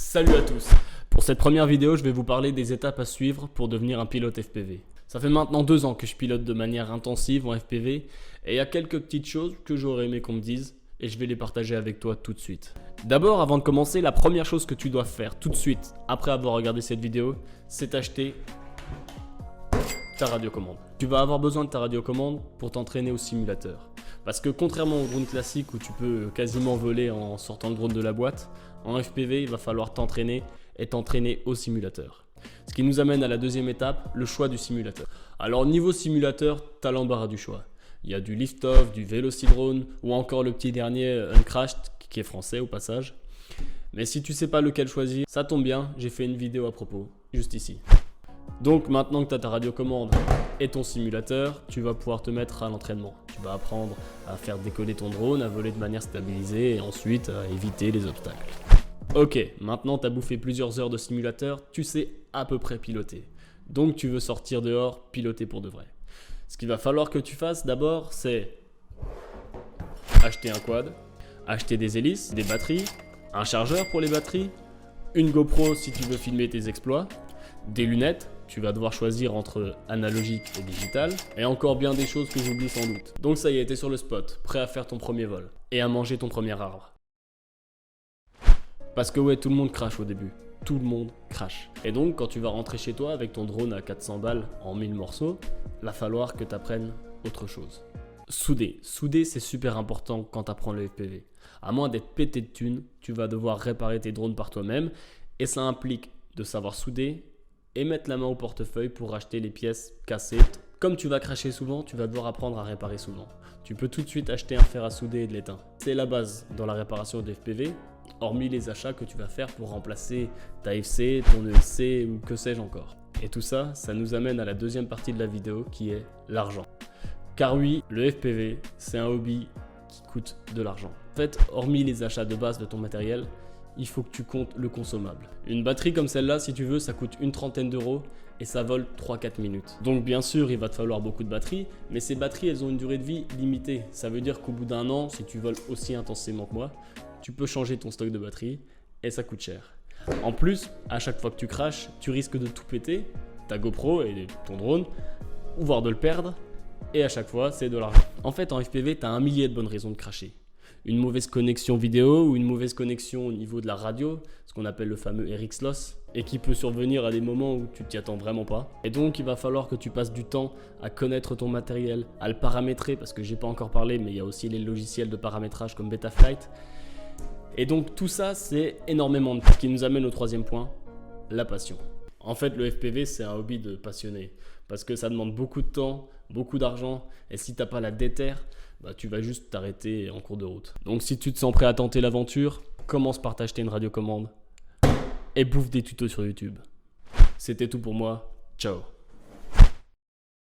Salut à tous. Pour cette première vidéo, je vais vous parler des étapes à suivre pour devenir un pilote FPV. Ça fait maintenant 2 ans que je pilote de manière intensive en FPV et il y a quelques petites choses que j'aurais aimé qu'on me dise et je vais les partager avec toi tout de suite. D'abord, avant de commencer, la première chose que tu dois faire tout de suite après avoir regardé cette vidéo, c'est acheter ta radiocommande. Tu vas avoir besoin de ta radiocommande pour t'entraîner au simulateur. Parce que contrairement au drone classique où tu peux quasiment voler en sortant le drone de la boîte, en FPV, il va falloir t'entraîner et t'entraîner au simulateur. Ce qui nous amène à la deuxième étape, le choix du simulateur. Alors niveau simulateur, tu as l'embarras du choix. Il y a du lift-off, du Velocidrone ou encore le petit dernier Uncrashed qui est français au passage. Mais si tu sais pas lequel choisir, ça tombe bien, j'ai fait une vidéo à propos, juste ici. Donc maintenant que tu as ta radiocommande et ton simulateur, tu vas pouvoir te mettre à l'entraînement. Tu vas apprendre à faire décoller ton drone, à voler de manière stabilisée et ensuite à éviter les obstacles. Ok, maintenant tu as bouffé plusieurs heures de simulateur, tu sais à peu près piloter. Donc tu veux sortir dehors, piloter pour de vrai. Ce qu'il va falloir que tu fasses d'abord, c'est acheter un quad, acheter des hélices, des batteries, un chargeur pour les batteries, une GoPro si tu veux filmer tes exploits, des lunettes, tu vas devoir choisir entre analogique et digital, et encore bien des choses que j'oublie sans doute. Donc ça y est, t'es sur le spot, prêt à faire ton premier vol, et à manger ton premier arbre. Parce que ouais, tout le monde crache au début, tout le monde crache. Et donc quand tu vas rentrer chez toi avec ton drone à 400 balles en 1000 morceaux, il va falloir que tu apprennes autre chose. Souder c'est super important quand tu apprends le FPV. À moins d'être pété de thunes, tu vas devoir réparer tes drones par toi-même, et ça implique de savoir souder, et mettre la main au portefeuille pour acheter les pièces cassées. Comme tu vas cracher souvent, tu vas devoir apprendre à réparer souvent. Tu peux tout de suite acheter un fer à souder et de l'étain. C'est la base dans la réparation de FPV, hormis les achats que tu vas faire pour remplacer ta FC, ton ESC ou que sais-je encore. Et tout ça, ça nous amène à la deuxième partie de la vidéo qui est l'argent. Car oui, le FPV, c'est un hobby qui coûte de l'argent. En fait, hormis les achats de base de ton matériel, il faut que tu comptes le consommable. Une batterie comme celle-là, si tu veux, ça coûte une trentaine d'euros et ça vole 3-4 minutes. Donc bien sûr, il va te falloir beaucoup de batteries, mais ces batteries, elles ont une durée de vie limitée. Ça veut dire qu'au bout d'un an, si tu voles aussi intensément que moi, tu peux changer ton stock de batterie et ça coûte cher. En plus, à chaque fois que tu crashes, tu risques de tout péter, ta GoPro et ton drone, ou voire de le perdre, et à chaque fois, c'est de l'argent. En fait, en FPV, tu as 1 millier de bonnes raisons de cracher. Une mauvaise connexion vidéo ou une mauvaise connexion au niveau de la radio, ce qu'on appelle le fameux RX loss, et qui peut survenir à des moments où tu t'y attends vraiment pas. Et donc il va falloir que tu passes du temps à connaître ton matériel, à le paramétrer, parce que j'ai pas encore parlé, mais il y a aussi les logiciels de paramétrage comme Betaflight. Et donc tout ça, c'est énormément de temps, ce qui nous amène au troisième point, la passion. En fait, le FPV, c'est un hobby de passionné, parce que ça demande beaucoup de temps, beaucoup d'argent, et si t'as pas la déterre, tu vas juste t'arrêter en cours de route. Donc si tu te sens prêt à tenter l'aventure, commence par t'acheter une radiocommande et bouffe des tutos sur YouTube. C'était tout pour moi, ciao.